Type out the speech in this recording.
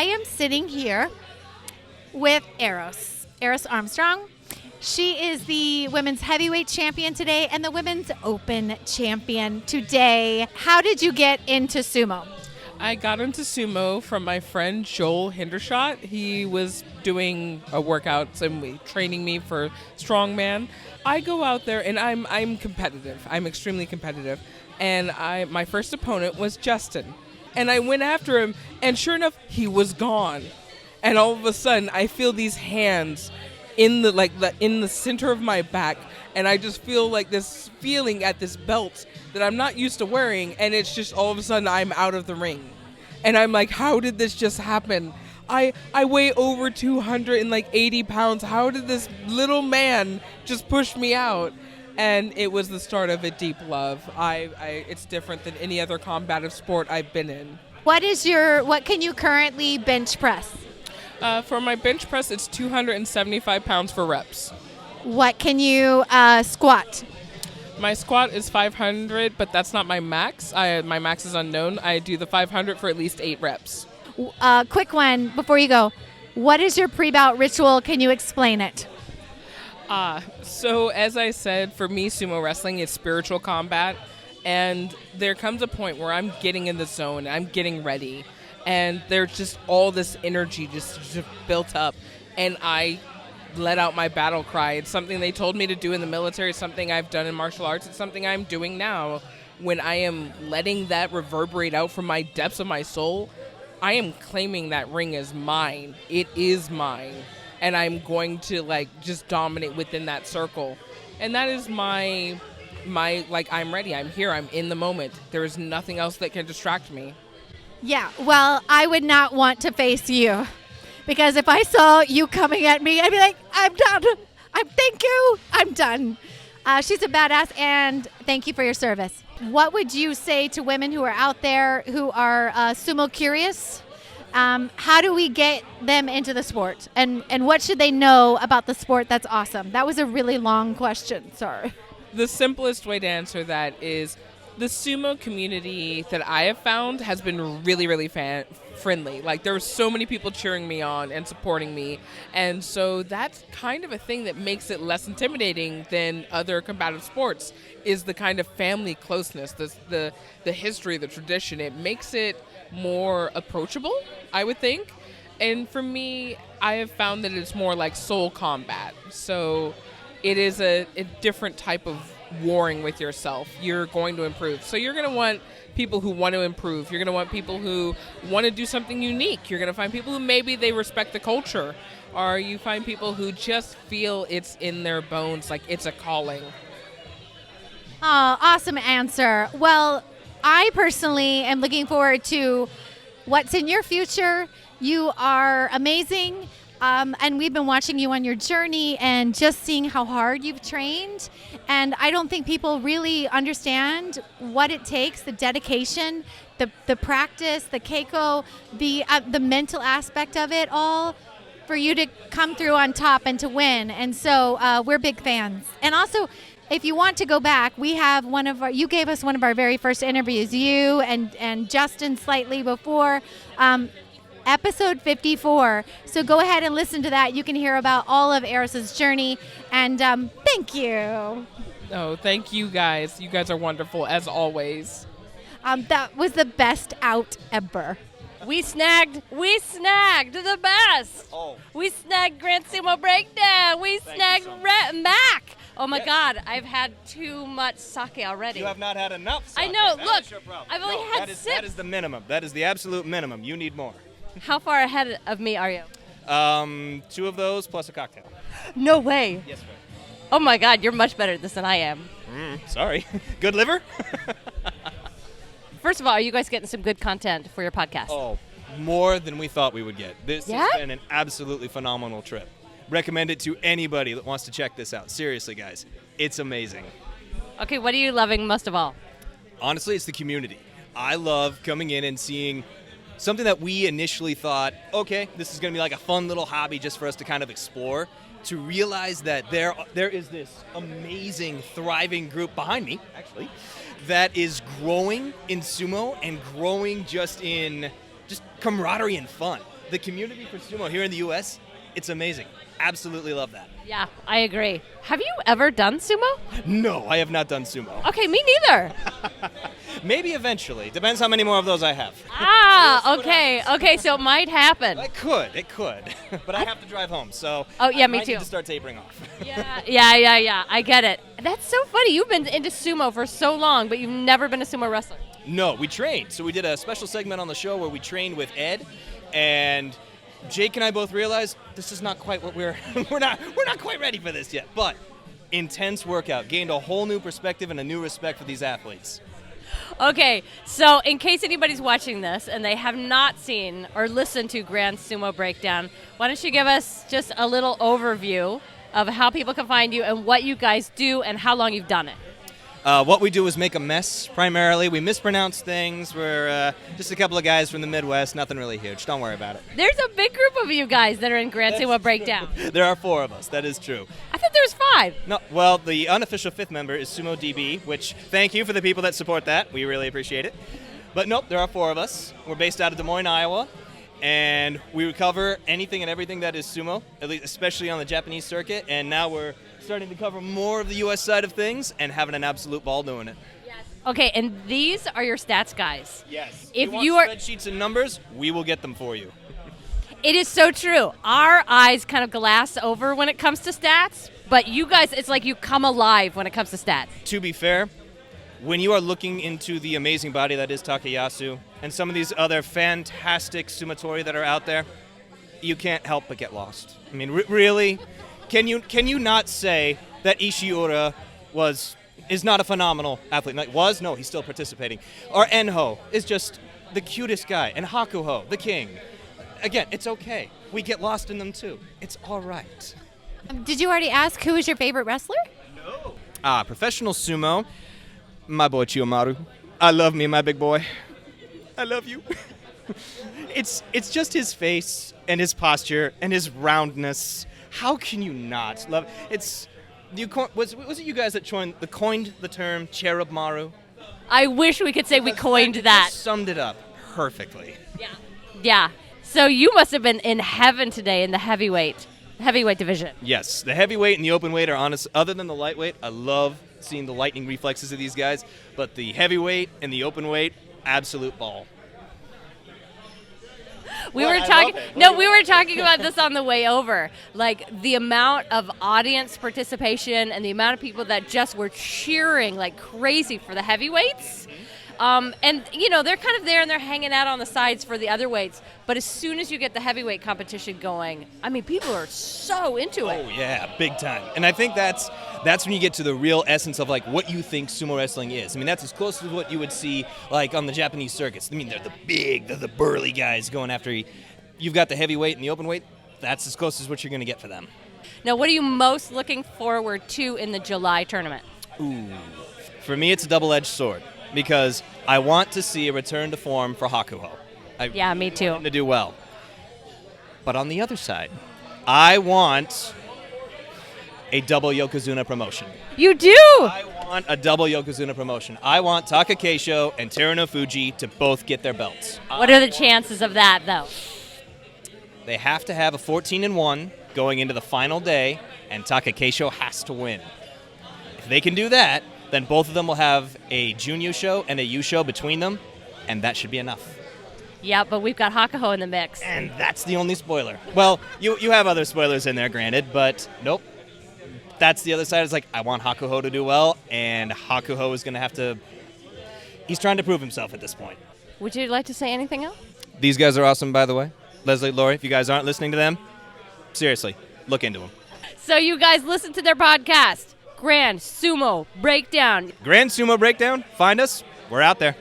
I am sitting here with Eros Armstrong. She is the women's heavyweight champion today and the women's open champion today. How did you get into sumo? I got into sumo from my friend Joel Hindershot. He was doing a workout and training me for strongman. I go out there and I'm competitive. I'm extremely competitive. And my first opponent was Justin. And I went after him, and sure enough, he was gone. And all of a sudden, I feel these hands in the center of my back, and I just feel like this feeling at this belt that I'm not used to wearing, and it's just all of a sudden I'm out of the ring. And I'm like, how did this just happen? I weigh over 280 pounds. How did this little man just push me out? And it was the start of a deep love. It's different than any other combative sport I've been in. What can you currently bench press? For my bench press, it's 275 pounds for reps. What can you squat? My squat is 500, but that's not my max. My max is unknown. I do the 500 for at least 8 reps. Quick one before you go. What is your pre-bout ritual? Can you explain it? So as I said, for me, sumo wrestling is spiritual combat. And there comes a point where I'm getting in the zone. I'm getting ready. And there's just all this energy just built up. And I let out my battle cry. It's something they told me to do in the military. It's something I've done in martial arts. It's something I'm doing now. When I am letting that reverberate out from my depths of my soul, I am claiming that ring as mine. It is mine. And I'm going to just dominate within that circle. And that is my I'm ready. I'm here. I'm in the moment. There is nothing else that can distract me. Yeah, well, I would not want to face you, because if I saw you coming at me, I'd be like, I'm done. Thank you. I'm done. She's a badass, and thank you for your service. What would you say to women who are out there who are sumo curious? How do we get them into the sport? And what should they know about the sport that's awesome? That was a really long question. Sorry. The simplest way to answer that is the sumo community that I have found has been really, really friendly. There were so many people cheering me on and supporting me. And so that's kind of a thing that makes it less intimidating than other combative sports, is the kind of family closeness, the history, the tradition. It makes it more approachable, I would think. And for me, I have found that it's more like soul combat. So it is a different type of warring with yourself. You're going to improve. So you're going to want people who want to improve. You're going to want people who want to do something unique. You're going to find people who maybe they respect the culture. Or you find people who just feel it's in their bones, like it's a calling. Oh, awesome answer. Well, I personally am looking forward to what's in your future. You are amazing. And we've been watching you on your journey and just seeing how hard you've trained. And I don't think people really understand what it takes, the dedication, the practice, the keiko, the mental aspect of it all for you to come through on top and to win. And so we're big fans. And also, if you want to go back, we have you gave us one of our very first interviews, you and Justin slightly before. Episode 54. So go ahead and listen to that. You can hear about all of Eros's journey. And thank you. Oh, thank you guys. You guys are wonderful, as always. That was the best out ever. We snagged the best. Oh. We snagged Grand Sumo Breakdown. We snagged Mac. Oh my God, I've had too much sake already. You have not had enough sake. I know. That Look, is your problem. I've only had sips. That is the minimum. That is the absolute minimum. You need more. How far ahead of me are you? 2 of those plus a cocktail. No way. Yes, ma'am. Oh my God, you're much better at this than I am. Sorry. Good liver? First of all, are you guys getting some good content for your podcast? Oh, more than we thought we would get. This Yeah? has been an absolutely phenomenal trip. Recommend it to anybody that wants to check this out. Seriously, guys. It's amazing. Okay, what are you loving most of all? Honestly, it's the community. I love coming in and seeing something that we initially thought, okay, this is going to be like a fun little hobby just for us to kind of explore, to realize that there is this amazing, thriving group behind me, actually, that is growing in sumo and growing just in camaraderie and fun. the community for sumo here in the U.S., it's amazing. Absolutely love that. Yeah, I agree. Have you ever done sumo? No, I have not done sumo. Okay, me neither. Maybe eventually. Depends how many more of those I have. Okay, so it might happen. It could. But I have to drive home, so Oh, yeah, I me might too. need to start tapering off. Yeah, I get it. That's so funny. You've been into sumo for so long, but you've never been a sumo wrestler. No, we trained. So we did a special segment on the show where we trained with Ed, and Jake and I both realized this is not quite what we're not quite ready for this yet. But intense workout, gained a whole new perspective and a new respect for these athletes. Okay, so in case anybody's watching this and they have not seen or listened to Grand Sumo Breakdown, why don't you give us just a little overview of how people can find you and what you guys do and how long you've done it? What we do is make a mess, primarily. We mispronounce things. We're just a couple of guys from the Midwest, nothing really huge. Don't worry about it. There's a big group of you guys that are in Grand Sumo Breakdown. There are 4 of us, that is true. I thought there was 5. No, well, the unofficial 5th member is Sumo DB, which thank you for the people that support that. We really appreciate it. But nope, there are 4 of us. We're based out of Des Moines, Iowa, and we cover anything and everything that is sumo, at least especially on the Japanese circuit, and now we're starting to cover more of the U.S. side of things and having an absolute ball doing it. Okay, and these are your stats guys. Yes. If you you want are, spreadsheets and numbers, we will get them for you. it is so true. Our eyes kind of glass over when it comes to stats, but you guys, it's like you come alive when it comes to stats. To be fair, when you are looking into the amazing body that is Takayasu and some of these other fantastic sumotori that are out there, you can't help but get lost. I mean, really? Can you not say that Ishiura is not a phenomenal athlete? No, he's still participating. Or Enho is just the cutest guy, and Hakuho, the king. Again, it's okay. We get lost in them too. It's all right. Did you already ask who is your favorite wrestler? No. Professional sumo, my boy Chiyomaru. I love me, my big boy. I love you. It's just his face and his posture and his roundness. How can you not love it? Was it you guys that coined the term Cherub Maru? I wish we could say we coined that. Just summed it up perfectly. Yeah. So you must have been in heaven today in the heavyweight division. Yes, the heavyweight and the open weight are honest. Other than the lightweight, I love seeing the lightning reflexes of these guys. But the heavyweight and the open weight, absolute ball. We were talking about this on the way over. Like the amount of audience participation and the amount of people that just were cheering like crazy for the heavyweights. And, they're kind of there and they're hanging out on the sides for the other weights. But as soon as you get the heavyweight competition going, I mean, people are so into it. Oh, yeah, big time. And I think that's when you get to the real essence of, like, what you think sumo wrestling is. I mean, that's as close to what you would see, like, on the Japanese circuits. I mean, they're the burly guys going after you. You've got the heavyweight and the open weight. That's as close as what you're going to get for them. Now, what are you most looking forward to in the July tournament? Ooh. For me, it's a double-edged sword. Because I want to see a return to form for Hakuho. Yeah, me too. Want him to do well. But on the other side, I want a double Yokozuna promotion. You do? I want a double Yokozuna promotion. I want Taka Keisho and Teruno Fuji to both get their belts. What are the chances of that, though? They have to have a 14-1 going into the final day, and Taka Keisho has to win. If they can do that, then both of them will have a Junyu show and a Yu show between them, and that should be enough. Yeah, but we've got Hakuho in the mix. And that's the only spoiler. Well, you have other spoilers in there, granted, but nope. That's the other side. It's like, I want Hakuho to do well, and Hakuho is going to have to... He's trying to prove himself at this point. Would you like to say anything else? These guys are awesome, by the way. Leslie, Lori, if you guys aren't listening to them, seriously, look into them. So you guys listen to their podcast, Grand Sumo Breakdown. Grand Sumo Breakdown, find us. We're out there.